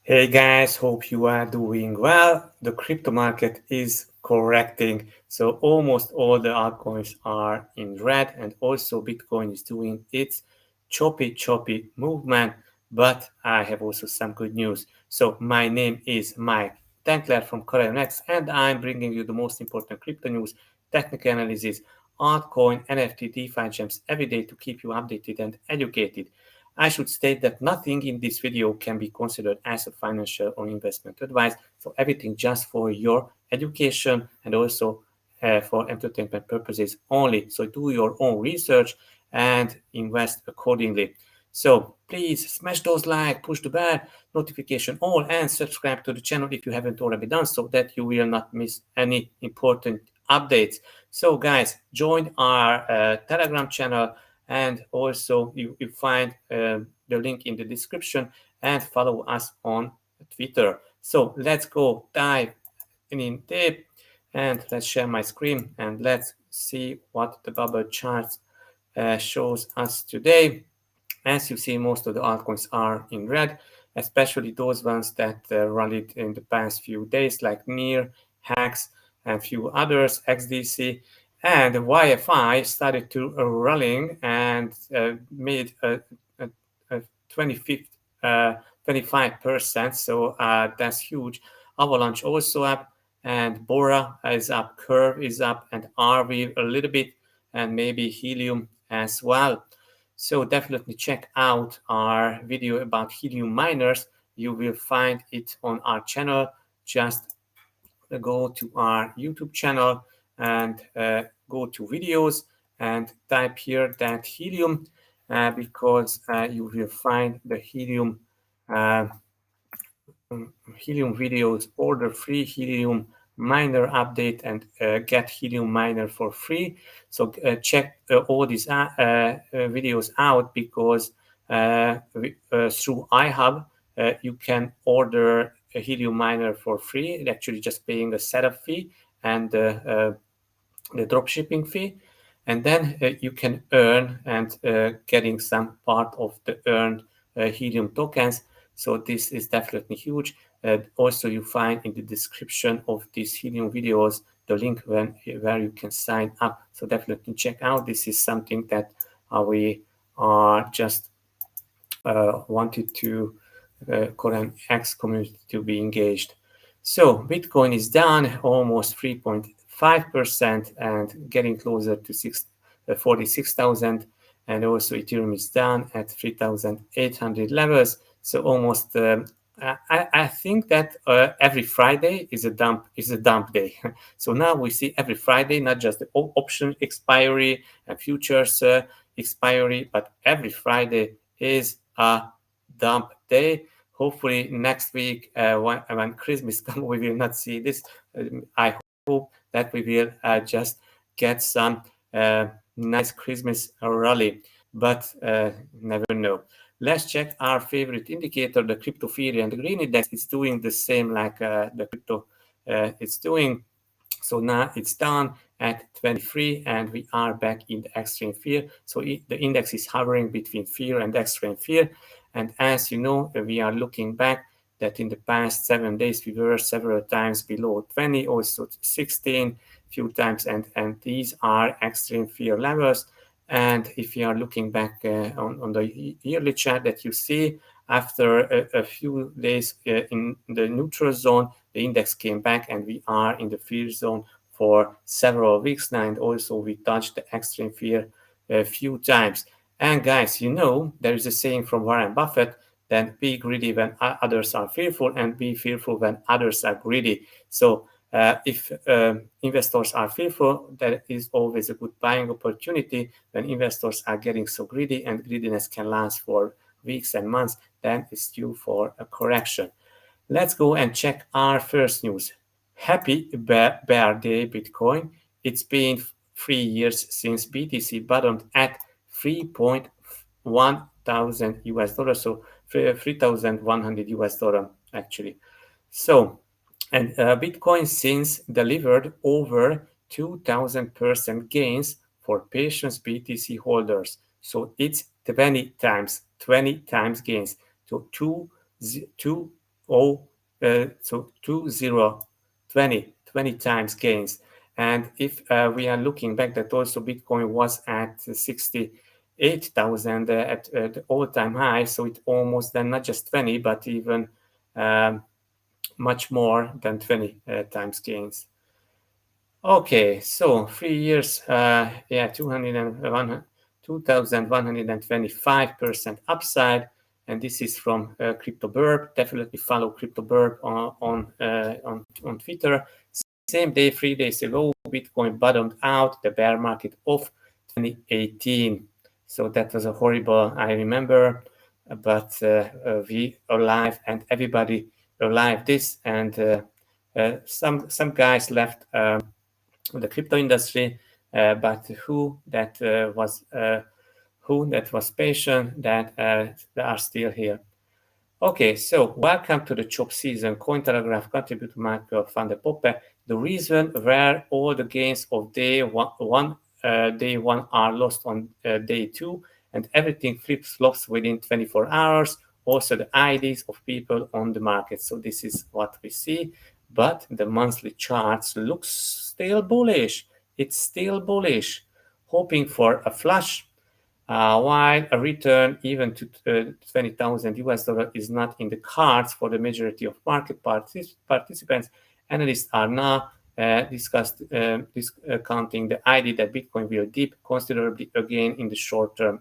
Hey guys, hope you are doing well. The crypto market is correcting, so almost all the altcoins are in red, and also Bitcoin is doing its choppy movement. But I have also some good news. So my name is Mike Tankler from CorionX, and I'm bringing you the most important crypto news, technical analysis, altcoin, NFT, DeFi gems every day to keep you updated and educated. I should state that nothing in this video can be considered as a financial or investment advice. So everything just for your education and also for entertainment purposes only. So do your own research and invest accordingly. So please smash those like, push the bell, notification all, and subscribe to the channel if you haven't already done so that you will not miss any important updates. So guys, join our Telegram channel, and also you find the link in the description, and follow us on Twitter. So let's go dive in deep, and let's share my screen and let's see what the bubble charts shows us today. As you see, most of the altcoins are in red, especially those ones that rallied in the past few days, like NEAR, HAX, and few others, XDC. And YFI started to rallying and made a 25%, so that's huge. Avalanche also up, and Bora is up, Curve is up, and RV a little bit, and maybe Helium as well. So definitely check out our video about helium miners. You will find it on our channel. Just go to our YouTube channel and go to videos and type here that helium, because you will find the uh, helium videos, order free helium miner update, and get helium miner for free. So check all these videos out, because through iHub you can order a helium miner for free, actually just paying a setup fee and the drop shipping fee, and then you can earn and getting some part of the earned helium tokens. So this is definitely huge. Also, you find in the description of these helium videos the link where you can sign up. So definitely check out. This is something that we are just wanted to CorionX community to be engaged. So Bitcoin is down almost 3.5% and getting closer to 46,000. And also Ethereum is down at 3,800 levels. So almost, I think that every Friday is a dump day. So now we see every Friday, not just the option expiry and futures expiry, but every Friday is a dump day. Hopefully next week, when Christmas comes, we will not see this. I hope that we will just get some nice Christmas rally, but never know. Let's check our favorite indicator, the crypto fear, and the green index is doing the same like the crypto it's doing. So now it's down at 23, and we are back in the extreme fear. So the index is hovering between fear and extreme fear. And as you know, we are looking back that in the past 7 days, we were several times below 20, also 16 few times. And these are extreme fear levels. And if you are looking back on the yearly chart that you see, after a few days in the neutral zone, the index came back, and we are in the fear zone for several weeks now. And also we touched the extreme fear a few times. And guys, you know, there is a saying from Warren Buffett that be greedy when others are fearful, and be fearful when others are greedy. So if investors are fearful, that is always a good buying opportunity. When investors are getting so greedy, and greediness can last for weeks and months, then it's due for a correction. Let's go and check our first news. Happy bear day, Bitcoin. It's been 3 years since BTC bottomed at 3.1 thousand US dollars, so 3,100 US dollar actually. So, and Bitcoin since delivered over 2,000% gains for patience BTC holders. So it's 20 times gains. So two 20 times gains. And if we are looking back, that also Bitcoin was at 68,000 at the all-time high. So it almost then not just 20, but even much more than 20 times gains. Okay, so 3 years, 2,125% upside, and this is from CryptoBurb. Definitely follow CryptoBurb on Twitter. Same day, 3 days ago, Bitcoin bottomed out the bear market of 2018. So that was a horrible, I remember, but we alive and everybody alive this, and some guys left the crypto industry, but who that was patient, that are still here. Okay, so welcome to the chop season. Cointelegraph contributor Michael van der Poppe. The reason where all the gains of day one are lost on day two, and everything flip-flops within 24 hours. Also the IDs of people on the market. So this is what we see. But the monthly charts looks still bullish. It's still bullish, hoping for a flush. While a return even to 20,000 US dollar is not in the cards for the majority of market participants, analysts are now discounting the idea that Bitcoin will dip considerably again in the short term.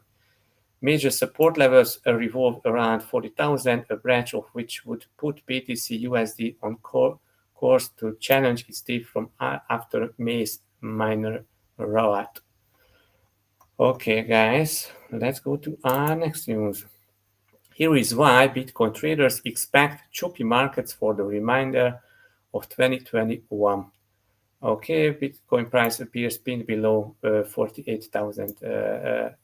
Major support levels revolve around 40,000, a branch of which would put BTC USD on course to challenge its dip from after May's minor rollout. Okay, guys, let's go to our next news. Here is why Bitcoin traders expect choppy markets for the remainder of 2021. Okay, Bitcoin price appears pinned below 48,000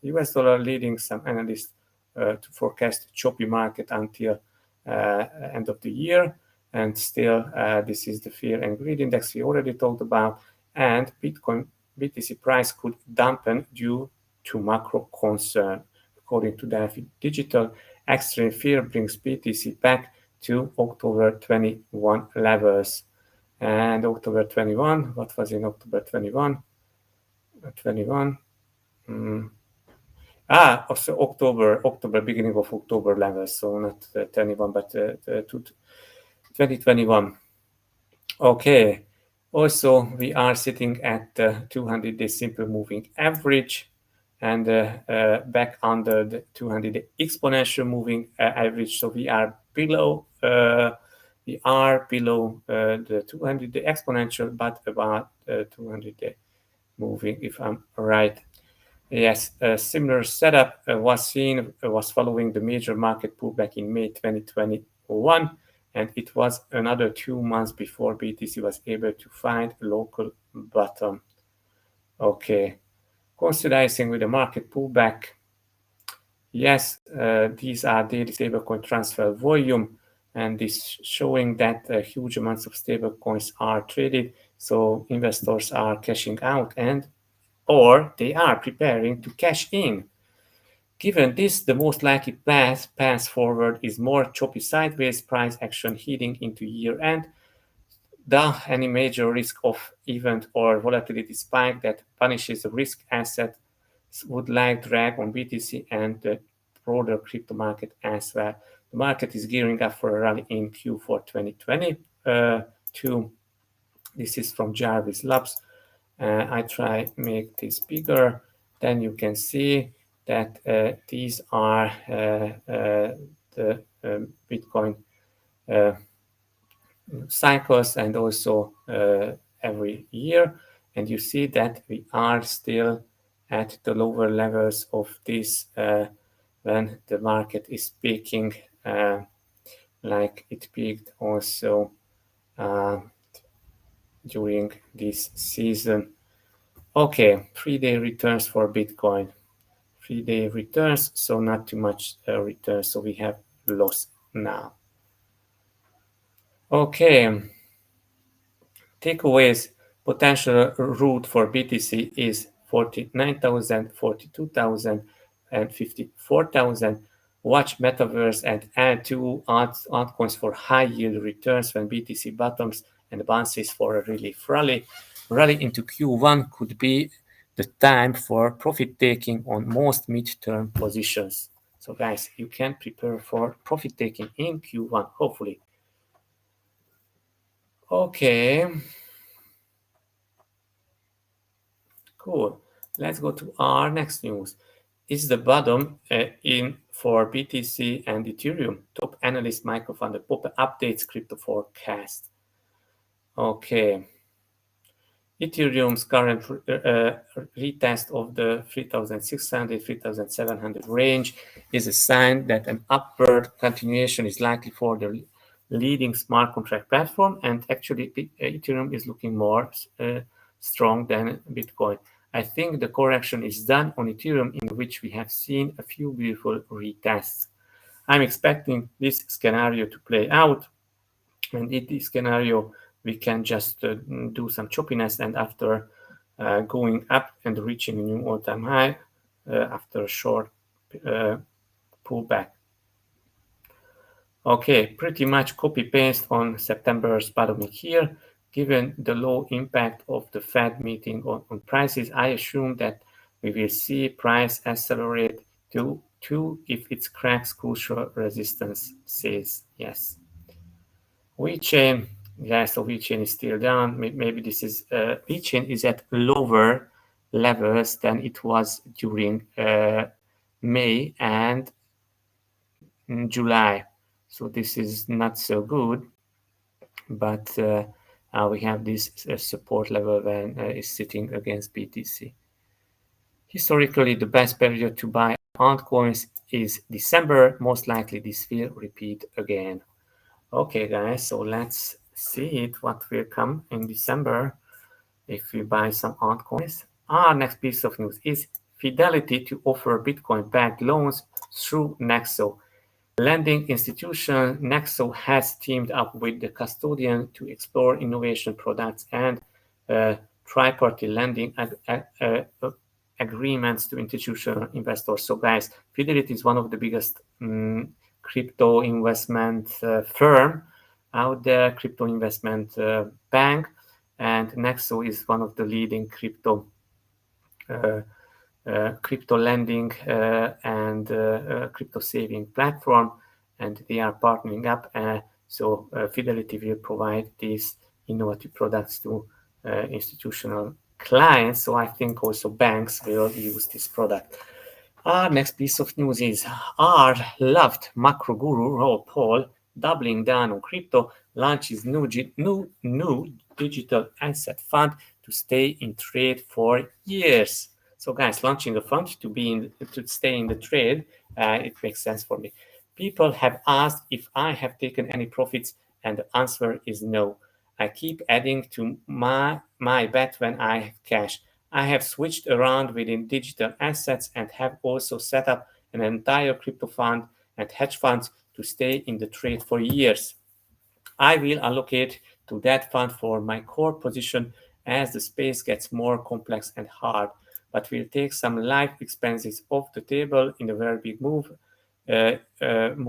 US dollar, leading some analysts to forecast choppy market until end of the year. And still, this is the fear and greed index we already talked about. And BTC price could dampen due to macro concern. According to Delphi Digital, extreme fear brings BTC back to October 21 levels. And October 21, what was in October 21? 21. Also October, beginning of October levels. So not 21, but 2021. Okay. Also, we are sitting at the 200-day simple moving average, and back under the 200-day exponential moving average. So we are below the 200-day exponential, but about 200-day moving, if I'm right. Yes, a similar setup was following the major market pullback in May 2021, and it was another 2 months before BTC was able to find a local bottom. Okay. Considering with the market pullback, yes, these are daily stablecoin transfer volume, and this showing that huge amounts of stablecoins are traded. So investors are cashing out or they are preparing to cash in. Given this, the most likely path forward is more choppy sideways price action heading into year end. Any major risk of event or volatility spike that punishes the risk asset would like drag on BTC and the broader crypto market as well. The market is gearing up for a rally in Q4 2022. This is from Jarvis Labs. I try make this bigger. Then you can see that these are the Bitcoin cycles, and also every year. And you see that we are still at the lower levels of this when the market is peaking, like it peaked also during this season. Okay, 3-day returns for Bitcoin. 3-day returns, so not too much returns, so we have loss now. Okay, takeaways. Potential route for BTC is 49,000, 42,000, and 54,000. Watch Metaverse and add two altcoins for high yield returns when BTC bottoms and bounces for a relief rally. Rally into Q1 could be the time for profit taking on most midterm positions. So guys, you can prepare for profit taking in Q1, hopefully. Okay. Cool. Let's go to our next news. Is the bottom in for BTC and Ethereum? Top analyst Michael van der Poppe updates crypto forecast. Okay. Ethereum's current retest of the 3,600, 3,700 range is a sign that an upward continuation is likely for the leading smart contract platform, and actually Ethereum is looking more strong than Bitcoin. I think the correction is done on Ethereum, in which we have seen a few beautiful retests. I'm expecting this scenario to play out, and in this scenario we can just do some choppiness, and after going up and reaching a new all-time high after a short pullback. Okay, pretty much copy-paste on September's bottoming here. Given the low impact of the Fed meeting on prices, I assume that we will see price accelerate to if it cracks crucial resistance, says yes. VeChain, yeah, so VeChain is still down. Maybe this is VeChain is at lower levels than it was during May and July. So this is not so good, but we have this support level when it's sitting against BTC. Historically, the best period to buy altcoins is December. Most likely this will repeat again. Okay, guys, so let's see it, what will come in December if we buy some altcoins. Our next piece of news is Fidelity to offer Bitcoin-backed loans through Nexo. Lending institution Nexo has teamed up with the custodian to explore innovation products and tri-party lending agreements to institutional investors. So guys, Fidelity is one of the biggest crypto investment firm out there, crypto investment bank, and Nexo is one of the leading crypto lending and crypto saving platform, and they are partnering up. So Fidelity will provide these innovative products to institutional clients. So I think also banks will use this product. Our next piece of news is our loved macro guru Raoul Pal, doubling down on crypto, launches new digital asset fund to stay in trade for years. So guys, launching a fund to stay in the trade, it makes sense for me. People have asked if I have taken any profits, and the answer is no. I keep adding to my bet when I have cash. I have switched around within digital assets and have also set up an entire crypto fund and hedge funds to stay in the trade for years. I will allocate to that fund for my core position as the space gets more complex and hard, but will take some life expenses off the table in a very big move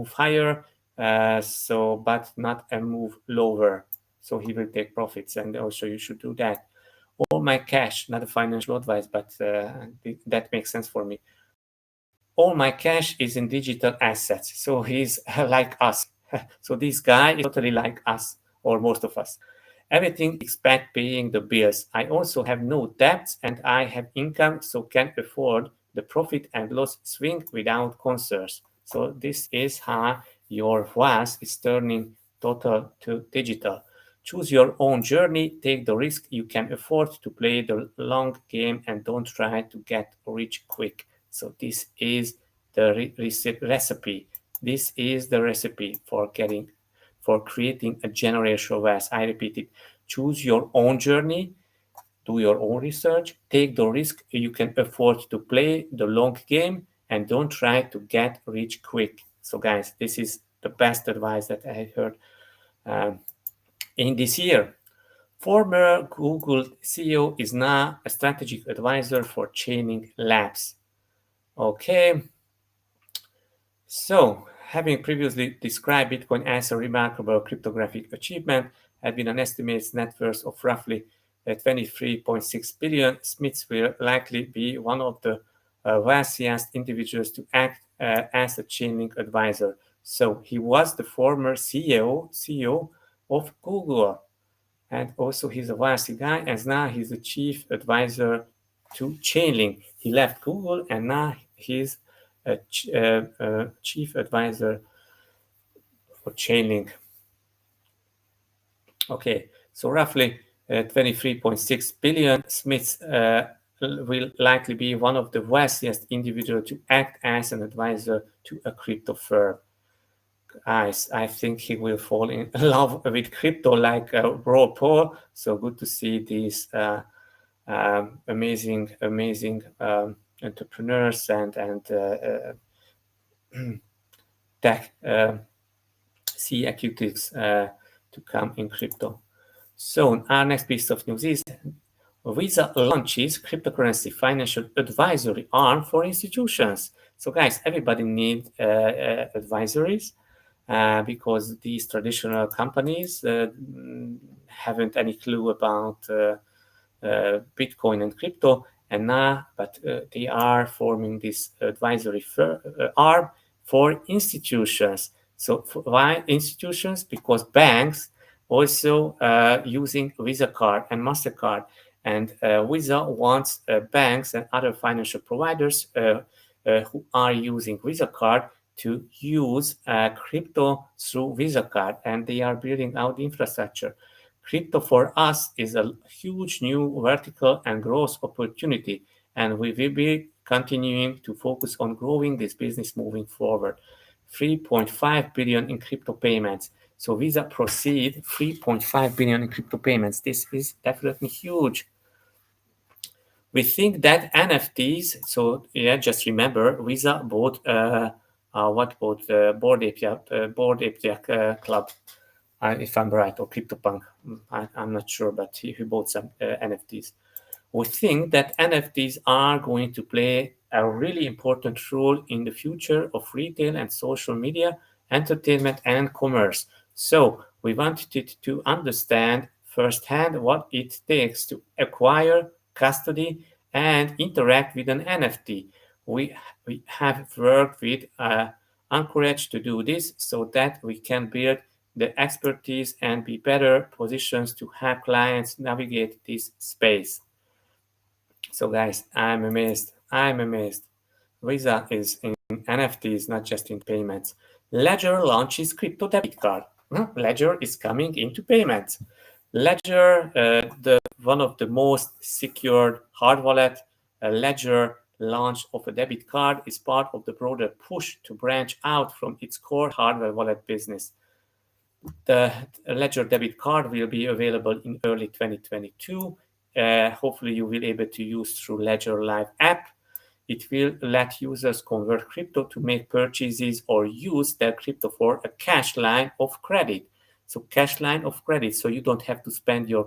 higher, but not a move lower. So he will take profits, and also you should do that. All my cash, not a financial advice, but that makes sense for me. All my cash is in digital assets. So he's like us. So this guy is totally like us, or most of us. Everything except paying the bills. I also have no debts and I have income, so can afford the profit and loss swing without concerns. So this is how your wealth is turning total to digital. Choose your own journey, take the risk. You can afford to play the long game and don't try to get rich quick. So this is the recipe. This is the recipe for creating a generational wealth. I repeat it. Choose your own journey, do your own research, take the risk. You can afford to play the long game and don't try to get rich quick. So guys, this is the best advice that I heard in this year. Former Google CEO is now a strategic advisor for Chaining Labs. Okay. So, having previously described Bitcoin as a remarkable cryptographic achievement, had been an estimated net worth of roughly 23.6 billion, Smith will likely be one of the wealthiest individuals to act as a Chainlink advisor. So he was the former CEO of Google, and also he's a wealthy guy, and now he's the chief advisor to Chainlink. He left Google, and now he's a chief advisor for Chainlink. Okay, so roughly 23.6 billion. Smith will likely be one of the wealthiest individuals to act as an advisor to a crypto firm. I think he will fall in love with crypto like Raw Paul. So good to see these amazing entrepreneurs and tech C executives to come in crypto. So our next piece of news is Visa launches cryptocurrency financial advisory arm for institutions. So guys, everybody needs advisories because these traditional companies haven't any clue about Bitcoin and crypto, and now, but they are forming this advisory arm for institutions. So why institutions? Because banks also using Visa card and Mastercard, and Visa wants banks and other financial providers who are using Visa card to use crypto through Visa card, and they are building out the infrastructure. Crypto for us is a huge new vertical and growth opportunity, and we will be continuing to focus on growing this business moving forward. 3.5 billion in crypto payments. So Visa proceed 3.5 billion in crypto payments. This is definitely huge. We think that NFTs. So yeah, just remember, Visa bought Bored Ape Club, if I'm right, or CryptoPunk. I'm not sure, but he bought some NFTs. We think that NFTs are going to play a really important role in the future of retail and social media, entertainment, and commerce. So we wanted to understand firsthand what it takes to acquire, custody, and interact with an NFT. We, we have worked with Anchorage to do this so that we can build the expertise and be better positions to help clients navigate this space. So guys, I'm amazed. Visa is in NFTs, not just in payments. Ledger launches crypto debit card. Ledger is coming into payments. Ledger, the one of the most secured hard wallet, Ledger launch of a debit card is part of the broader push to branch out from its core hardware wallet business. The Ledger debit card will be available in early 2022. Hopefully, you will be able to use through Ledger Live app. It will let users convert crypto to make purchases or use their crypto for a cash line of credit. So cash line of credit, so you don't have to spend your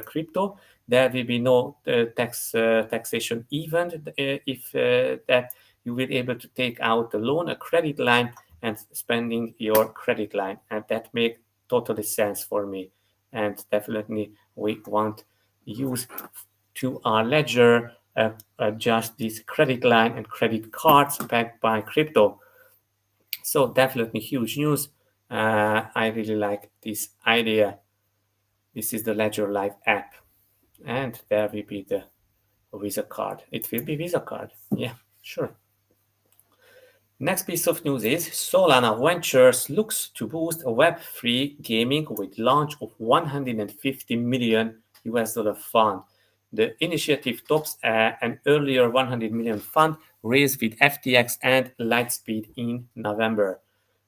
crypto. There will be no taxation event if that you will be able to take out a loan, a credit line, and spending your credit line, and that makes totally sense for me. And definitely we want use to our ledger just this credit line and credit cards backed by crypto. So definitely huge news. I really like this idea. This is the Ledger Live app, and there will be the Visa card. It will be Visa card. Yeah, sure. Next piece of news is Solana Ventures looks to boost a Web3 gaming with launch of 150 million US dollar fund. The initiative tops an earlier 100 million fund raised with FTX and Lightspeed in November.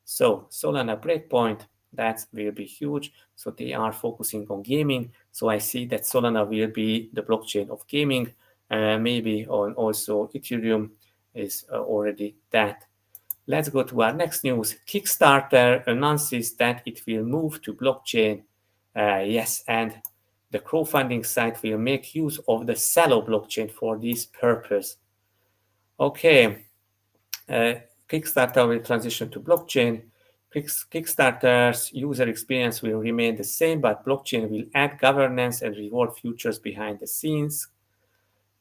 So Solana Breakpoint, that will be huge. So they are focusing on gaming. So I see that Solana will be the blockchain of gaming. Maybe on also Ethereum is already that. Let's go to our next news. Kickstarter announces that it will move to blockchain. Yes, and the crowdfunding site will make use of the Celo blockchain for this purpose. Okay, Kickstarter will transition to blockchain. Kickstarter's user experience will remain the same, but blockchain will add governance and reward features behind the scenes.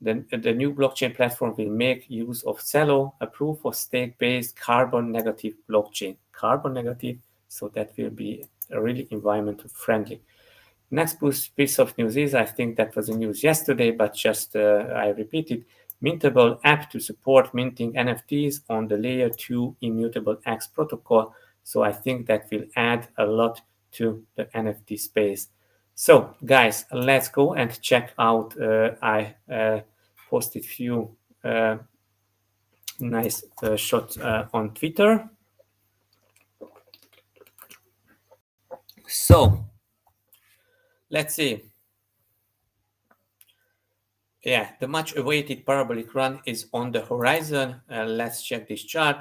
The new blockchain platform will make use of Celo, a proof of stake based carbon negative blockchain. Carbon negative, so that will be really environmental friendly. Next piece of news is, I think that was the news yesterday, but just I repeated, Mintable app to support minting NFTs on the layer 2 immutable X protocol. So I think that will add a lot to the NFT space. So guys, let's go and check out. I posted few nice shots on Twitter. So let's see. Yeah, the much awaited parabolic run is on the horizon. Let's check this chart.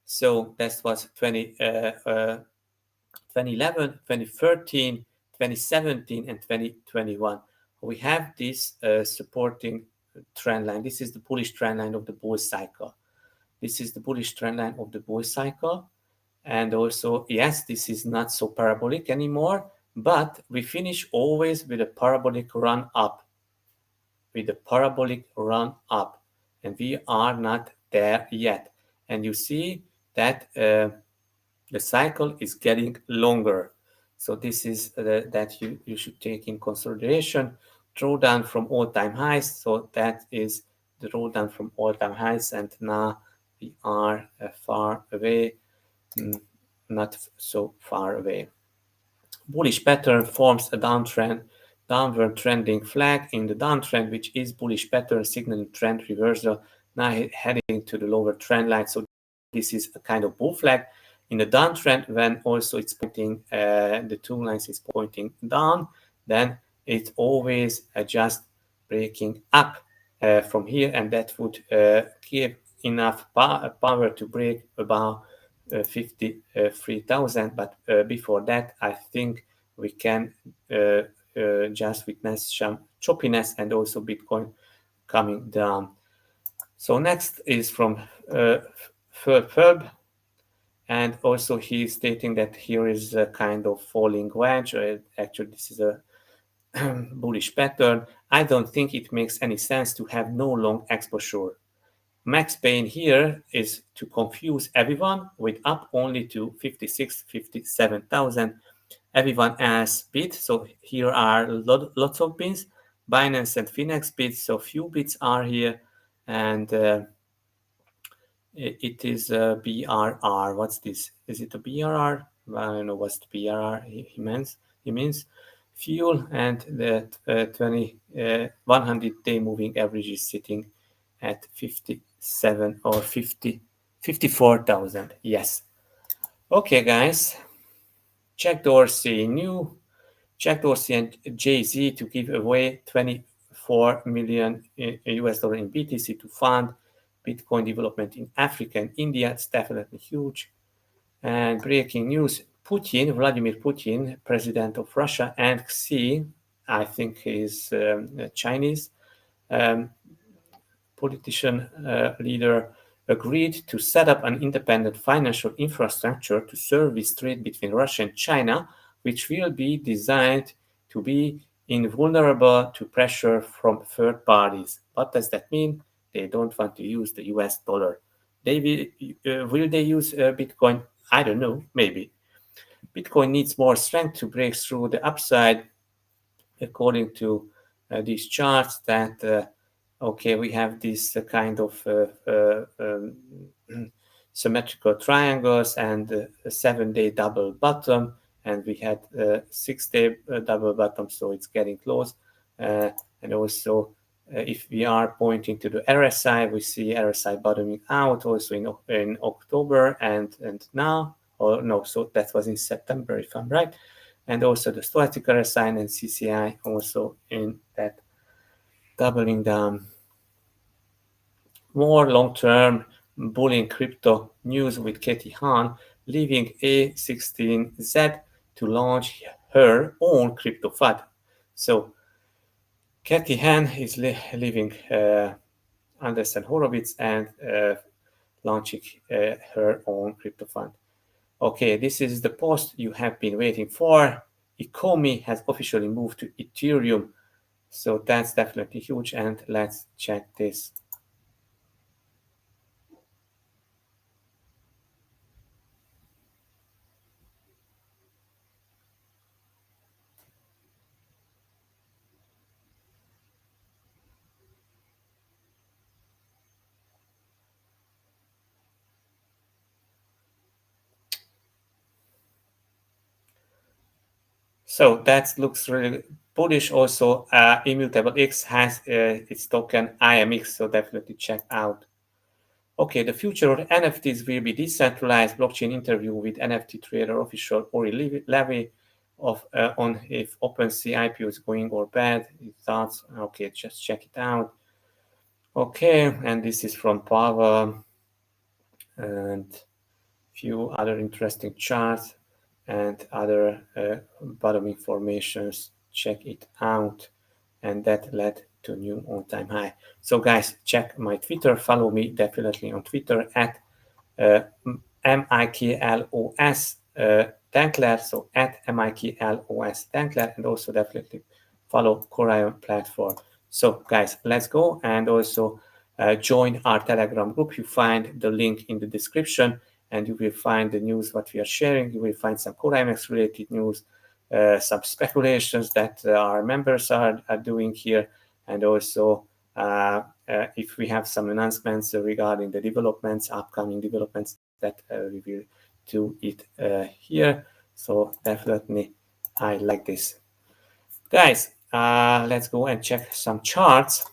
So that was 2011, 2013, 2017, and 2021. We have this supporting trend line. This is the bullish trend line of the bull cycle. This is the bullish trend line of the bull cycle. And also, yes, this is not so parabolic anymore, but we finish always with a parabolic run up. With a parabolic run up, and we are not there yet. And you see that the cycle is getting longer. So this is that you should take in consideration. Drawdown from all-time highs. So that is the drawdown from all-time highs, and now we are far away, not so far away. Bullish pattern forms a downward trending flag in the downtrend, which is bullish pattern signaling trend reversal, now heading to the lower trend line. So this is a kind of bull flag in the downtrend. When also it's pointing, the two lines is pointing down, then it's always just breaking up from here, and that would give enough power to break about 53,000. But before that, I think we can just witness some choppiness and also Bitcoin coming down. So next is from Ferb, and also he's stating that here is a kind of falling wedge. Actually, this is a bullish pattern. I don't think it makes any sense to have no long exposure. Max pain here is to confuse everyone with up only to 56, 57,000. Everyone else bid. So here are lots of bids. Binance and Finex bids. So few bids are here, and it is a BRR. What's this? Is it a BRR? I don't know what's the BRR he means fuel, and the 100-day moving average is sitting at 57 or 54,000. Yes. Okay, guys. Jack Dorsey and Jay-Z to give away 24 million US dollar in BTC to fund Bitcoin development in Africa and India. It's definitely huge. And breaking news, Vladimir Putin, president of Russia, and Xi, I think he's Chinese, politician leader, agreed to set up an independent financial infrastructure to service trade between Russia and China, which will be designed to be invulnerable to pressure from third parties. What does that mean? They don't want to use the US dollar. Will they use Bitcoin? I don't know, maybe. Bitcoin needs more strength to break through the upside, according to these charts, that okay, we have this kind of symmetrical triangles and a 7-day double bottom, and we had a 6-day double bottom, so it's getting close. And also, if we are pointing to the RSI, we see RSI bottoming out also in October and now, or no, so that was in September, if I'm right. And also the stochastic RSI and CCI also in that doubling down. More long-term bullish crypto news with Katie Han leaving A16Z to launch her own crypto fund. So Katie Han is leaving Andreessen Horowitz and launching her own crypto fund. Okay, this is the post you have been waiting for. EOY has officially moved to Ethereum. So that's definitely huge. And let's check this. So that looks really bullish. Also, Immutable X has its token IMX, so definitely check out. Okay, the future of NFTs will be decentralized blockchain interview with NFT trader official Ori Levy of on if OpenSea IPO is going or bad. Thoughts? Okay, just check it out. Okay, and this is from Pavel and few other interesting charts and other bottom informations. Check it out. And that led to new all-time high. So guys, check my Twitter. Follow me definitely on Twitter at MIKLOS Dankler. So at MIKLOS Dankler, and also definitely follow Corion platform. So guys, let's go and also join our Telegram group. You find the link in the description, and you will find the news what we are sharing. You will find some CorionX related news, some speculations that our members are doing here, and also if we have some announcements regarding the developments, upcoming developments, that we will do it here. So definitely I like this. Guys, let's go and check some charts.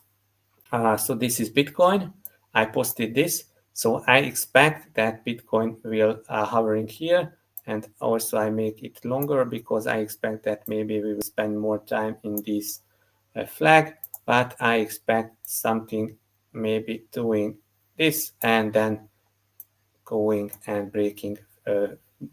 So this is Bitcoin. I posted this. So I expect that Bitcoin will hovering here, and also I make it longer because I expect that maybe we will spend more time in this flag, but I expect something maybe doing this and then going and breaking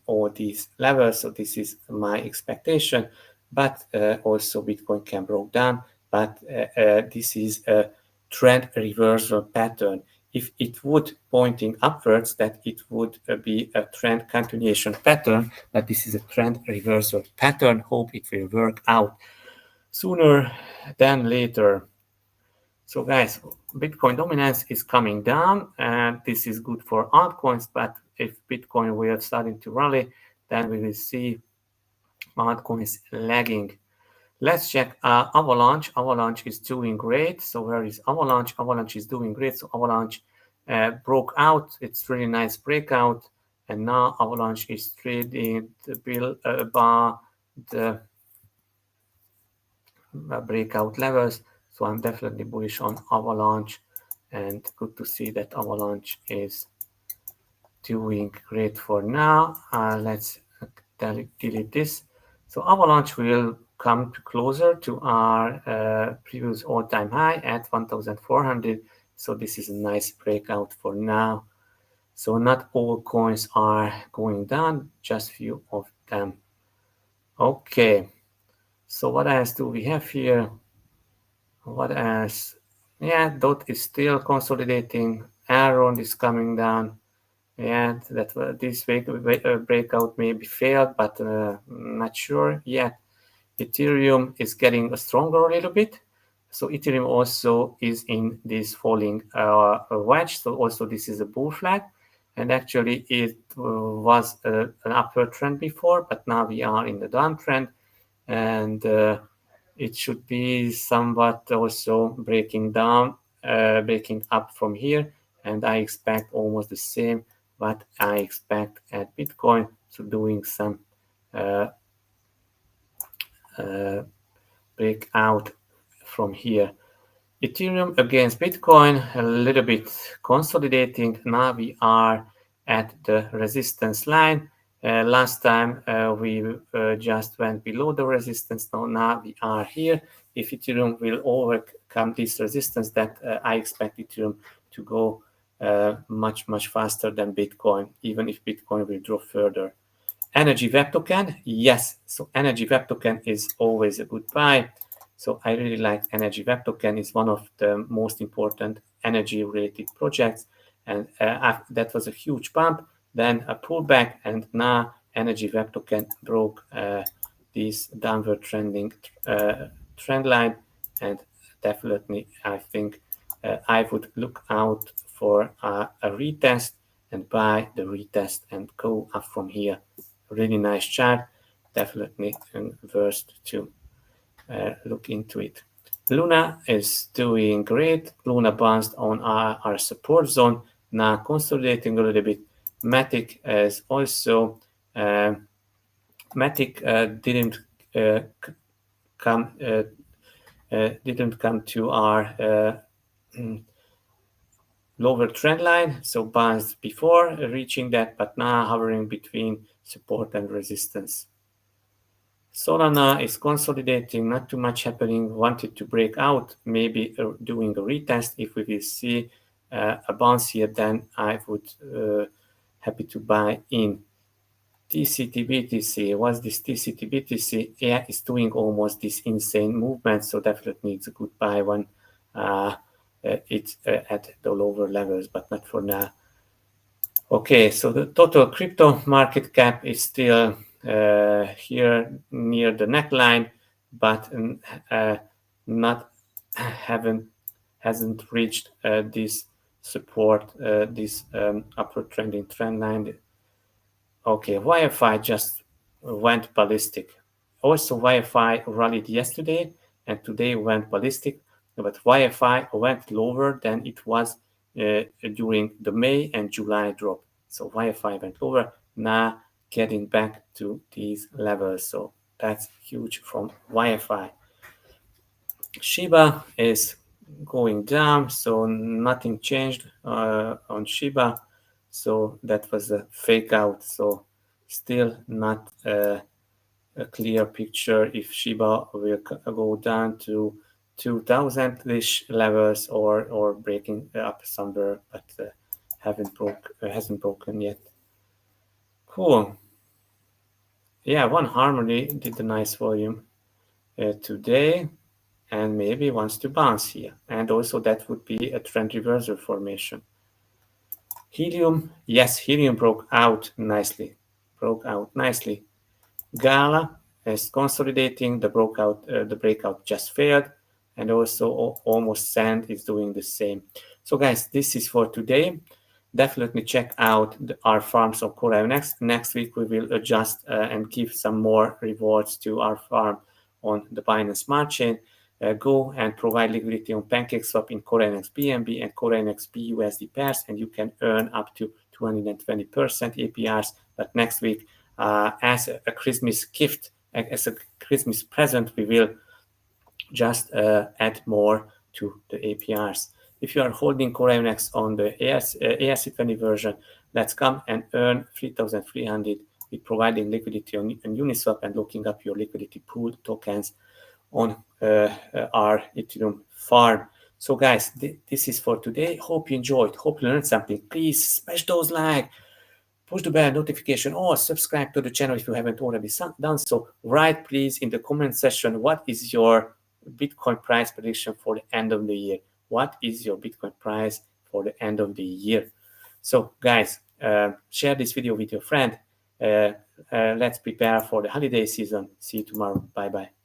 all these levels. So this is my expectation, but also Bitcoin can break down, but this is a trend reversal pattern. If it would pointing upwards, that it would be a trend continuation pattern, but this is a trend reversal pattern. Hope it will work out sooner than later. So guys, Bitcoin dominance is coming down, and this is good for altcoins, but if Bitcoin will starting to rally, then we will see altcoins lagging. Let's check Avalanche. Avalanche is doing great. So where is Avalanche? Avalanche is doing great. So Avalanche broke out. It's really nice breakout. And now Avalanche is trading the bill above the breakout levels. So I'm definitely bullish on Avalanche, and good to see that Avalanche is doing great for now. Let's delete this. So Avalanche will come closer to our previous all-time high at 1,400. So this is a nice breakout for now. So not all coins are going down, just few of them. Okay. So what else do we have here? What else? Yeah, DOT is still consolidating. Aaron is coming down. Yeah, that this breakout maybe failed, but not sure yet. Ethereum is getting stronger a little bit. So Ethereum also is in this falling wedge. So also this is a bull flag. And actually it was an upward trend before, but now we are in the downtrend. And it should be somewhat also breaking down, breaking up from here. And I expect almost the same, but I expect at Bitcoin, so doing some breakout from here. Ethereum against Bitcoin, a little bit consolidating. Now we are at the resistance line. Last time we just went below the resistance. Now we are here. If Ethereum will overcome this resistance, that I expect Ethereum to go much, much faster than Bitcoin, even if Bitcoin will drop further. Energy Web Token, yes. So Energy Web Token is always a good buy. So I really like Energy Web Token. It's one of the most important energy-related projects. and that was a huge pump, then a pullback, and now Energy Web Token broke this downward trending trend line, and definitely I think I would look out for a retest and buy the retest and go up from here. Really nice chart, definitely worth to look into it. Luna is doing great. Luna bounced on our support zone, now consolidating a little bit. Matic is also Matic didn't come to our lower trend line, so bounced before reaching that, but now hovering between support and resistance. Solana is consolidating, not too much happening, wanted to break out, maybe doing a retest. If we will see a bounce here, then I would happy to buy in. TCT-BTC, what's this TCT-BTC? Yeah, it's doing almost this insane movement, so definitely it's a good buy one. It's at the lower levels, but not for now. Okay, so the total crypto market cap is still here near the neckline, but hasn't reached this support, this upward trending trend line. Okay, Wi-Fi just went ballistic. Also, Wi-Fi rallied yesterday and today went ballistic, but Wi-Fi went lower than it was during the May and July drop. So Wi-Fi went lower, now getting back to these levels. So that's huge from Wi-Fi. Shiba is going down, so nothing changed on Shiba. So that was a fake out. So still not a clear picture if Shiba will go down to 2000-ish levels or breaking up somewhere, but hasn't broken yet. Cool. Yeah, One Harmony did a nice volume today, and maybe wants to bounce here. And also that would be a trend reversal formation. Helium, yes, Helium broke out nicely. Gala is consolidating. The breakout just failed, and also almost Sand is doing the same. So guys, this is for today. Definitely check out our farms on CorionX. Next week we will adjust and give some more rewards to our farm on the Binance Smart Chain. Go and provide liquidity on PancakeSwap in CorionX BNB and CorionX BUSD pairs, and you can earn up to 220% APRs. But next week, as a Christmas gift, as a Christmas present, we will just add more to the APRs. If you are holding CorionX on the ERC20 version, let's come and earn 3,300 with providing liquidity on Uniswap and looking up your liquidity pool tokens on our Ethereum farm. So guys, this is for today. Hope you enjoyed. Hope you learned something. Please smash those like, push the bell notification, or subscribe to the channel if you haven't already done so. Write please in the comment section what is your Bitcoin price prediction for the end of the year. What is your Bitcoin price for the end of the year? So guys, share this video with your friend. Let's prepare for the holiday season. See you tomorrow. Bye bye.